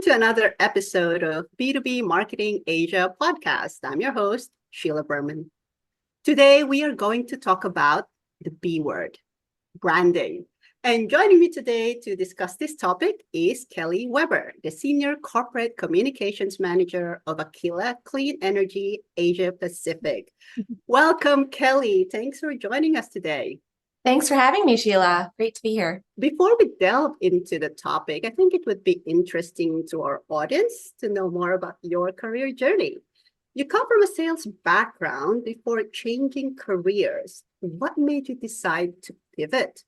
to another episode of B2B Marketing Asia podcast. I'm your host, Sheila Berman. Today, we are going to talk about the B word, branding. And joining me today to discuss this topic is Kelly Weber, the Senior Corporate Communications Manager of Aquila Clean Energy Asia Pacific. Welcome, Kelly. Thanks for joining us today. Thanks for having me, Sheila. Great to be here. Before we delve into the topic, I think it would be interesting to our audience to know more about your career journey. You come from a sales background before changing careers. What made you decide to pivot?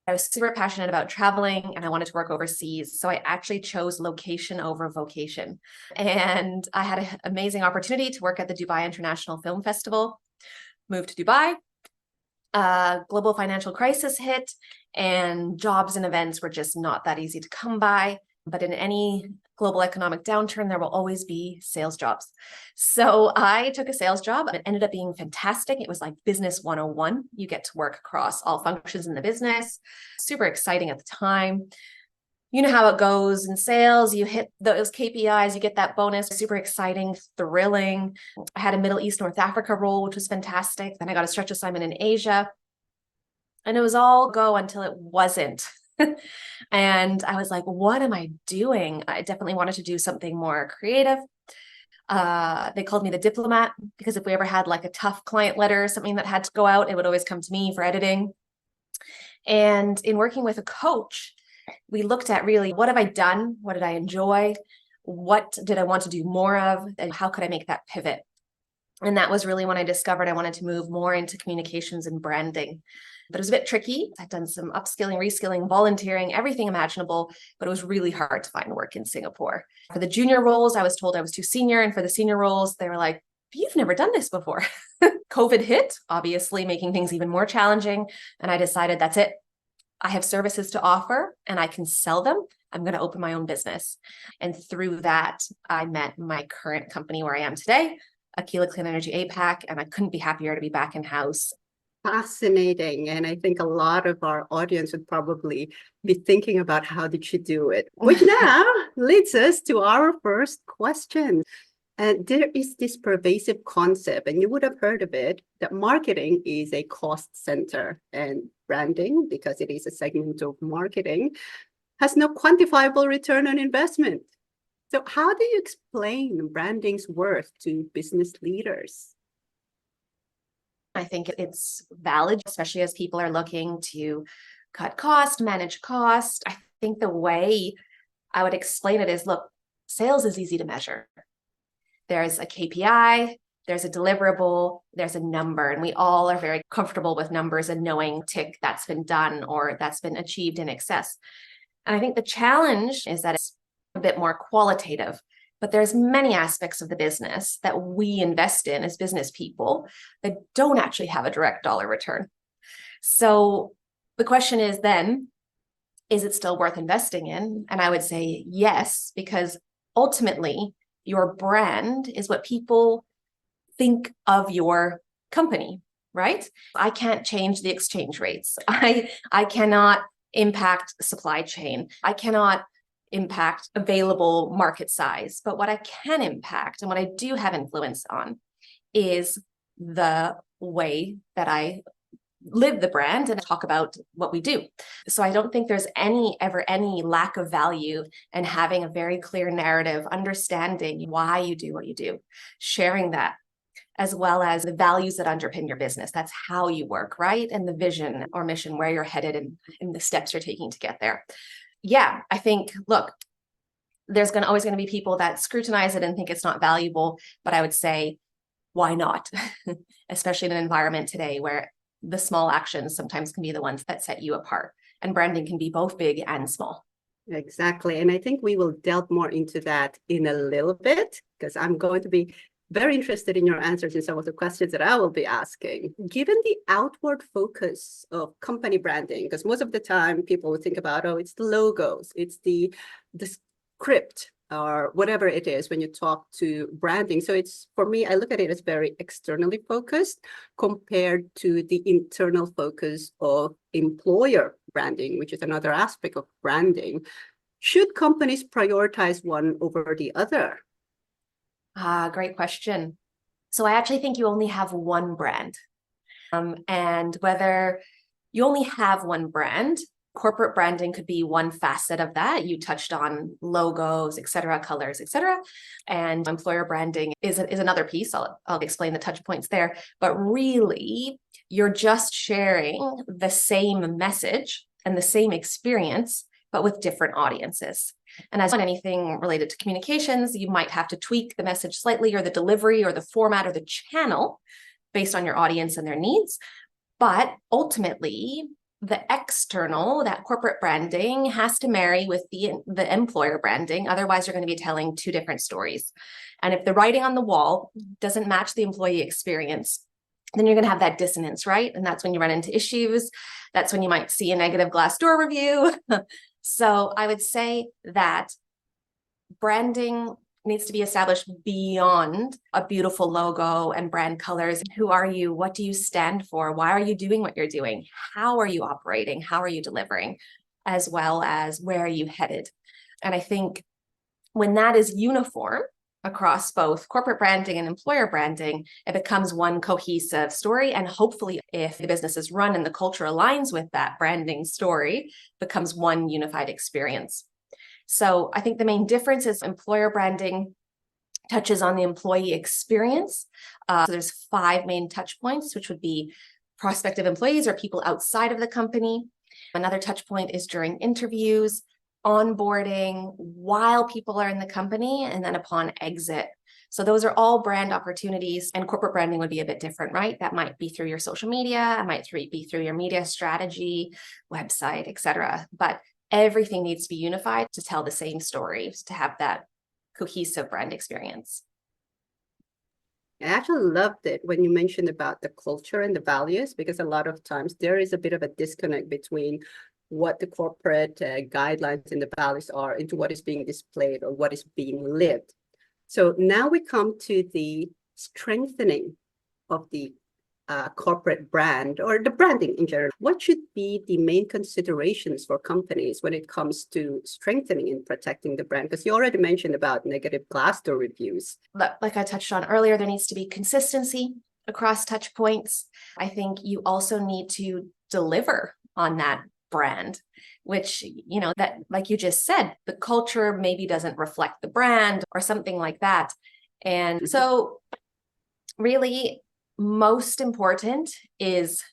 I was super passionate about traveling and I wanted to work overseas. So I actually chose location over vocation. And I had an amazing opportunity to work at the Dubai International Film Festival, moved to Dubai. Global financial crisis hit and jobs and events were just not that easy to come by. But in any global economic downturn, there will always be sales jobs. So I took a sales job. It ended up being fantastic. It was like business 101. You get to work across all functions in the business. Super exciting at the time. You know how it goes in sales. You hit those KPIs, you get that bonus, super exciting, thrilling. I had a Middle East, North Africa role, which was fantastic. Then I got a stretch assignment in Asia. And it was all go until it wasn't. And I was like, what am I doing? I definitely wanted to do something more creative. They called me the diplomat because if we ever had like a tough client letter or something that had to go out, it would always come to me for editing. And in working with a coach, we looked at really, what have I done? What did I enjoy? What did I want to do more of? And how could I make that pivot? And that was really when I discovered I wanted to move more into communications and branding. But it was a bit tricky. I'd done some upskilling, reskilling, volunteering, everything imaginable, but it was really hard to find work in Singapore. For the junior roles, I was told I was too senior. And for the senior roles, they were like, you've never done this before. COVID hit, obviously making things even more challenging. And I decided that's it. I have services to offer and I can sell them. I'm going to open my own business. And through that, I met my current company where I am today, Aquila Clean Energy APAC, and I couldn't be happier to be back in house. Fascinating. And I think a lot of our audience would probably be thinking about how did you do it? Which now leads us to our first question. And there is this pervasive concept, and you would have heard of it, that marketing is a cost center and branding, because it is a segment of marketing, has no quantifiable return on investment. So how do you explain branding's worth to business leaders? I think it's valid, especially as people are looking to cut cost, manage cost. I think the way I would explain it is, look, sales is easy to measure. There's a KPI, there's a deliverable, there's a number, and we all are very comfortable with numbers and knowing tick that's been done or that's been achieved in excess. And I think the challenge is that it's a bit more qualitative, but there's many aspects of the business that we invest in as business people that don't actually have a direct dollar return. So the question is then, is it still worth investing in? And I would say yes, because ultimately, your brand is what people think of your company, right? I can't change the exchange rates. I cannot impact supply chain. I cannot impact available market size. But what I can impact and what I do have influence on is the way that I live the brand and talk about what we do. So I don't think there's ever any lack of value in having a very clear narrative, understanding why you do what you do, sharing that, as well as the values that underpin your business. That's how you work, right? And the vision or mission, where you're headed and the steps you're taking to get there. Yeah, I think, look, there's always going to be people that scrutinize it and think it's not valuable, but I would say, why not? Especially in an environment today where the small actions sometimes can be the ones that set you apart. And branding can be both big and small. Exactly. And I think we will delve more into that in a little bit, because I'm going to be very interested in your answers in some of the questions that I will be asking. Given the outward focus of company branding, because most of the time people would think about, oh, it's the logos, it's the script, or whatever it is when you talk to branding. So it's, for me, I look at it as very externally focused compared to the internal focus of employer branding, which is another aspect of branding. Should companies prioritize one over the other? Great question. So I actually think you only have one brand. And whether you only have one brand, corporate branding could be one facet of that. You touched on logos, et cetera, colors, et cetera. And employer branding is another piece. I'll explain the touch points there. But really, you're just sharing the same message and the same experience, but with different audiences. And as on anything related to communications, you might have to tweak the message slightly, or the delivery, or the format, or the channel based on your audience and their needs. But ultimately, the external, that corporate branding, has to marry with the employer branding. Otherwise, you're going to be telling two different stories. And if the writing on the wall doesn't match the employee experience, then you're going to have that dissonance, right? And that's when you run into issues. That's when you might see a negative Glassdoor review. So I would say that branding needs to be established beyond a beautiful logo and brand colors. Who are you? What do you stand for? Why are you doing what you're doing? How are you operating? How are you delivering? As well as where are you headed? And I think when that is uniform across both corporate branding and employer branding, it becomes one cohesive story. And hopefully, if the business is run and the culture aligns with that branding story, becomes one unified experience. So I think the main difference is employer branding touches on the employee experience. So there's 5 main touch points, which would be prospective employees or people outside of the company. Another touch point is during interviews, onboarding, while people are in the company, and then upon exit. So those are all brand opportunities, and corporate branding would be a bit different, right? That might be through your social media, it might be through your media strategy, website, etc. But everything needs to be unified to tell the same story, to have that cohesive brand experience. I actually loved it when you mentioned about the culture and the values, because a lot of times there is a bit of a disconnect between what the corporate guidelines and the values are into what is being displayed or what is being lived. So now we come to the strengthening of the corporate brand, or the branding in general. What should be the main considerations for companies when it comes to strengthening and protecting the brand? Because you already mentioned about negative Glassdoor reviews. Like I touched on earlier, there needs to be consistency across touch points. I think you also need to deliver on that brand, which, that, like you just said, the culture maybe doesn't reflect the brand or something like that. And so really, most important is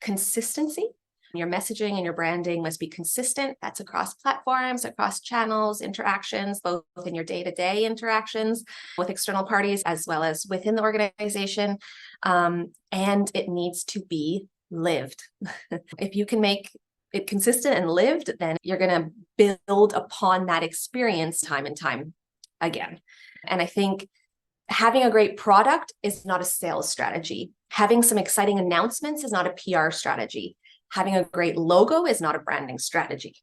consistency. Your messaging and your branding must be consistent. That's across platforms, across channels, interactions, both in your day-to-day interactions with external parties, as well as within the organization. And it needs to be lived. If you can make it consistent and lived, then you're going to build upon that experience time and time again. And I think having a great product is not a sales strategy. Having some exciting announcements is not a PR strategy. Having a great logo is not a branding strategy.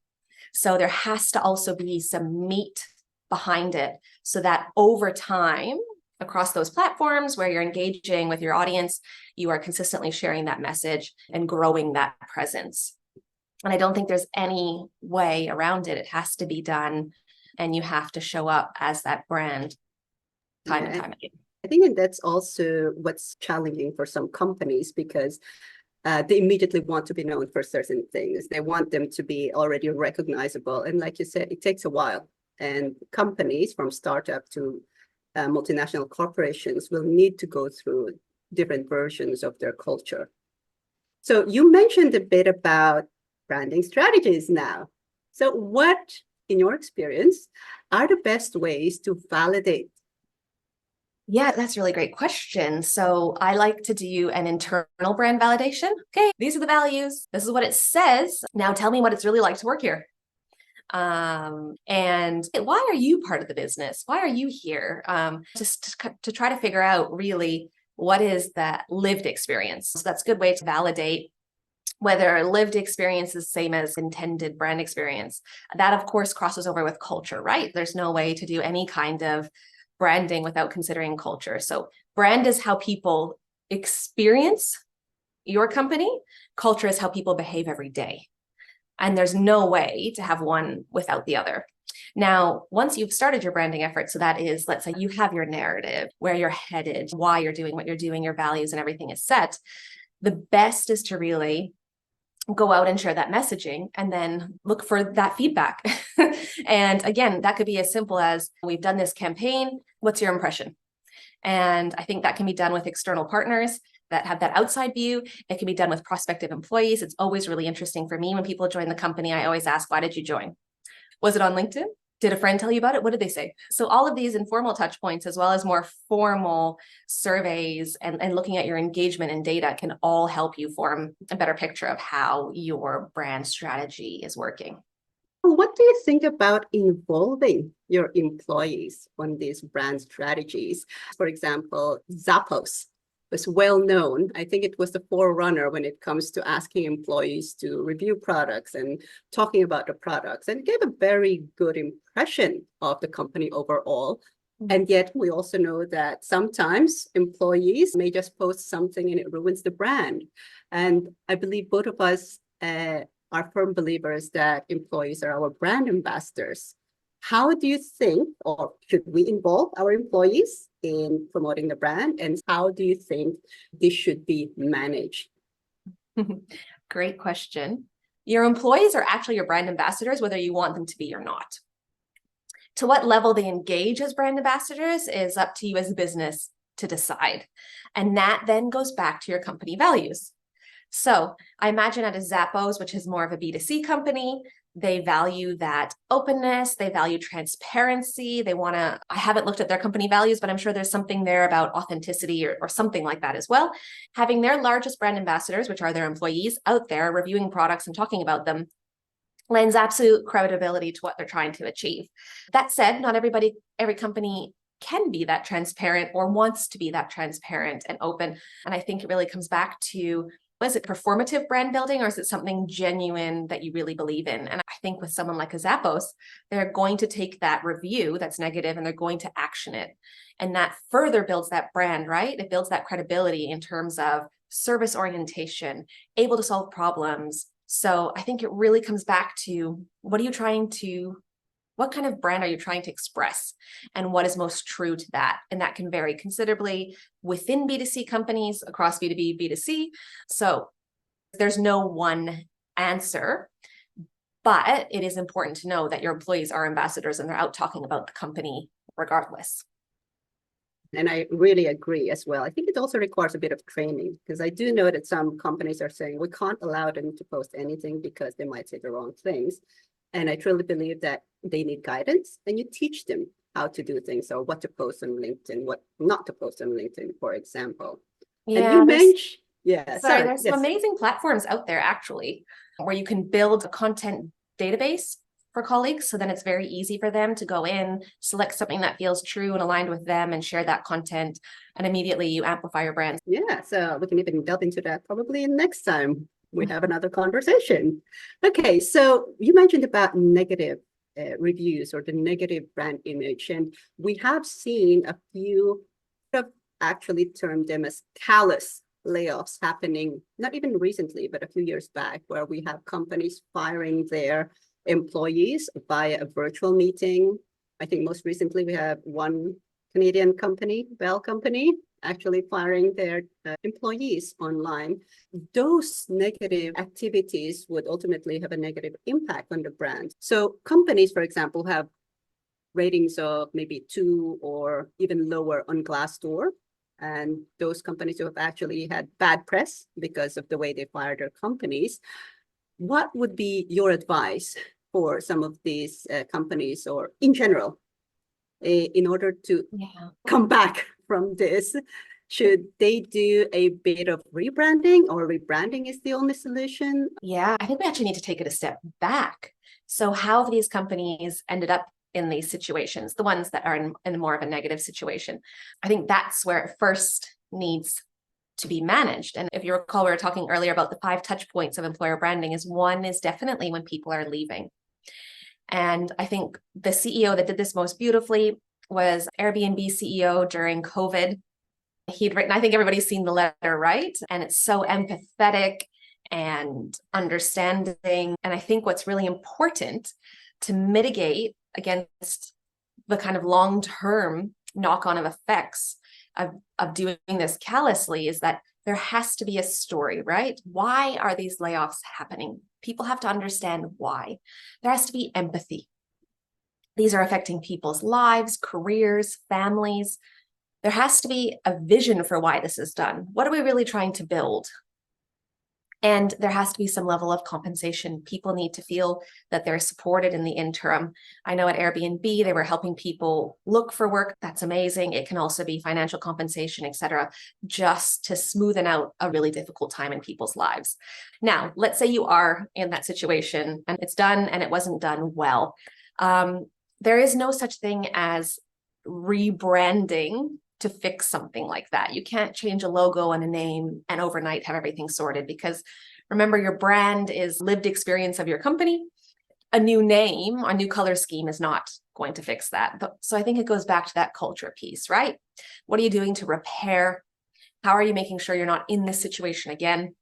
So there has to also be some meat behind it, so that over time, across those platforms where you're engaging with your audience, you are consistently sharing that message and growing that presence. And I don't think there's any way around it. It has to be done, and you have to show up as that brand time and time again. I think that's also what's challenging for some companies, because they immediately want to be known for certain things. They want them to be already recognizable. And like you said, it takes a while. And companies from startup to multinational corporations will need to go through different versions of their culture. So you mentioned a bit about branding strategies now. So what, in your experience, are the best ways to validate? Yeah, that's a really great question. So I like to do an internal brand validation. Okay, these are the values. This is what it says. Now tell me what it's really like to work here. And why are you part of the business? Why are you here? Just to try to figure out really what is that lived experience. So that's a good way to validate whether lived experience is the same as intended brand experience. That, of course, crosses over with culture, right? There's no way to do any kind of branding without considering culture. So brand is how people experience your company. Culture is how people behave every day. And there's no way to have one without the other. Now, once you've started your branding effort, so that is, let's say you have your narrative, where you're headed, why you're doing what you're doing, your values and everything is set, the best is to really go out and share that messaging and then look for that feedback. And again, that could be as simple as, we've done this campaign, what's your impression? And I think that can be done with external partners that have that outside view. It can be done with prospective employees. It's always really interesting for me when people join the company. I always ask, why did you join? Was it on LinkedIn? Did a friend tell you about it? What did they say? So all of these informal touch points, as well as more formal surveys and looking at your engagement and data, can all help you form a better picture of how your brand strategy is working. What do you think about involving your employees on these brand strategies? For example, Zappos was well known. I think it was the forerunner when it comes to asking employees to review products and talking about the products, and it gave a very good impression of the company overall. And yet we also know that sometimes employees may just post something and it ruins the brand. And I believe both of us are firm believers that employees are our brand ambassadors. How do you think, or should we involve our employees in promoting the brand? And how do you think this should be managed? Great question. Your employees are actually your brand ambassadors, whether you want them to be or not. To what level they engage as brand ambassadors is up to you as a business to decide. And that then goes back to your company values. So I imagine at a Zappos, which is more of a B2C company, they value that openness, they value transparency, I haven't looked at their company values, but I'm sure there's something there about authenticity or something like that as well. Having their largest brand ambassadors, which are their employees, out there reviewing products and talking about them, lends absolute credibility to what they're trying to achieve. That said, not every company can be that transparent or wants to be that transparent and open. And I think it really comes back to, is it performative brand building, or is it something genuine that you really believe in? And I think with someone like a Zappos, they're going to take that review that's negative and they're going to action it. And that further builds that brand, right? It builds that credibility in terms of service orientation, able to solve problems. So I think it really comes back to, what kind of brand are you trying to express, and what is most true to that? And that can vary considerably within B2C companies, across B2B, B2C. So there's no one answer, but it is important to know that your employees are ambassadors and they're out talking about the company regardless. And I really agree as well. I think it also requires a bit of training, because I do know that some companies are saying we can't allow them to post anything because they might say the wrong things. And I truly believe that they need guidance, and you teach them how to do things, or what to post on LinkedIn, what not to post on LinkedIn, for example. Yeah, and you mentioned, there's some amazing platforms out there actually, where you can build a content database for colleagues. So then it's very easy for them to go in, select something that feels true and aligned with them, and share that content. And immediately you amplify your brand. Yeah, so we can even delve into that probably next time we have another conversation. Okay, so you mentioned about negative reviews or the negative brand image, and we have seen a few of actually termed them as callous layoffs happening, not even recently, but a few years back, where we have companies firing their employees via a virtual meeting. I think most recently we have one Canadian company, Bell Company, actually firing their employees online. Those negative activities would ultimately have a negative impact on the brand. So companies, for example, have ratings of maybe 2 or even lower on Glassdoor. And those companies who have actually had bad press because of the way they fire their companies. What would be your advice for some of these companies, or in general, in order to come back from this? Should they do a bit of rebranding, or rebranding is the only solution? Yeah, I think we actually need to take it a step back. So how have these companies ended up in these situations, the ones that are in more of a negative situation? I think that's where it first needs to be managed. And if you recall, we were talking earlier about the 5 touch points of employer branding. One is definitely when people are leaving. And I think the CEO that did this most beautifully was Airbnb CEO during COVID. He'd written, I think everybody's seen the letter, right? And it's so empathetic and understanding. And I think what's really important to mitigate against the kind of long-term knock-on of effects of doing this callously is that there has to be a story, right? Why are these layoffs happening? People have to understand why. There has to be empathy. These are affecting people's lives, careers, families. There has to be a vision for why this is done. What are we really trying to build? And there has to be some level of compensation. People need to feel that they're supported in the interim. I know at Airbnb, they were helping people look for work. That's amazing. It can also be financial compensation, et cetera, just to smoothen out a really difficult time in people's lives. Now, let's say you are in that situation and it's done and it wasn't done well. There is no such thing as rebranding to fix something like that. You can't change a logo and a name and overnight have everything sorted, because remember, your brand is lived experience of your company. A new name, a new color scheme is not going to fix that. So I think it goes back to that culture piece, right? What are you doing to repair? How are you making sure you're not in this situation again?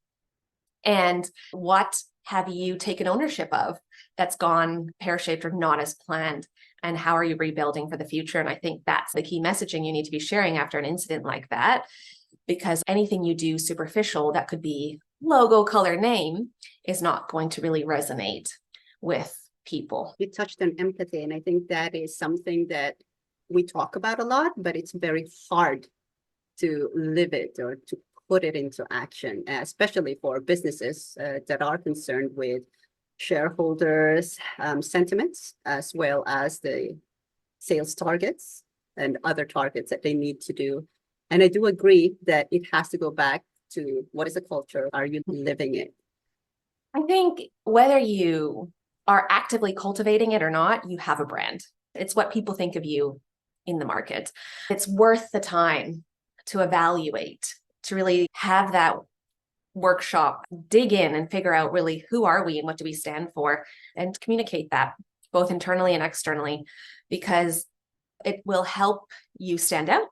And what have you taken ownership of that's gone pear-shaped or not as planned? And how are you rebuilding for the future? And I think that's the key messaging you need to be sharing after an incident like that, because anything you do superficial, that could be logo, color, name, is not going to really resonate with people. You touched on empathy, and I think that is something that we talk about a lot, but it's very hard to live it or to put it into action, especially for businesses that are concerned with shareholders' sentiments, as well as the sales targets and other targets that they need to do. And I do agree that it has to go back to, what is the culture? Are you living it? I think whether you are actively cultivating it or not, you have a brand. It's what people think of you in the market. It's worth the time to evaluate, to really have that workshop, dig in and figure out really who are we and what do we stand for, and communicate that both internally and externally, because it will help you stand out.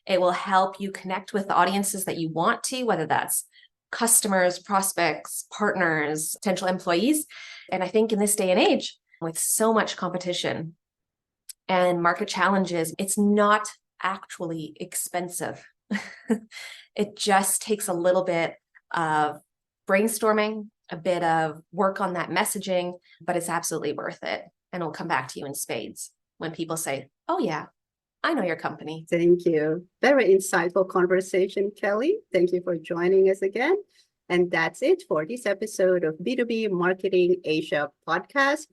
It will help you connect with the audiences that you want to, whether that's customers, prospects, partners, potential employees. And I think in this day and age, with so much competition and market challenges, it's not actually expensive. It just takes a little bit of brainstorming, a bit of work on that messaging, but it's absolutely worth it. And it'll come back to you in spades when people say, oh yeah, I know your company. Thank you. Very insightful conversation, Kelly. Thank you for joining us again. And that's it for this episode of B2B Marketing Asia podcast.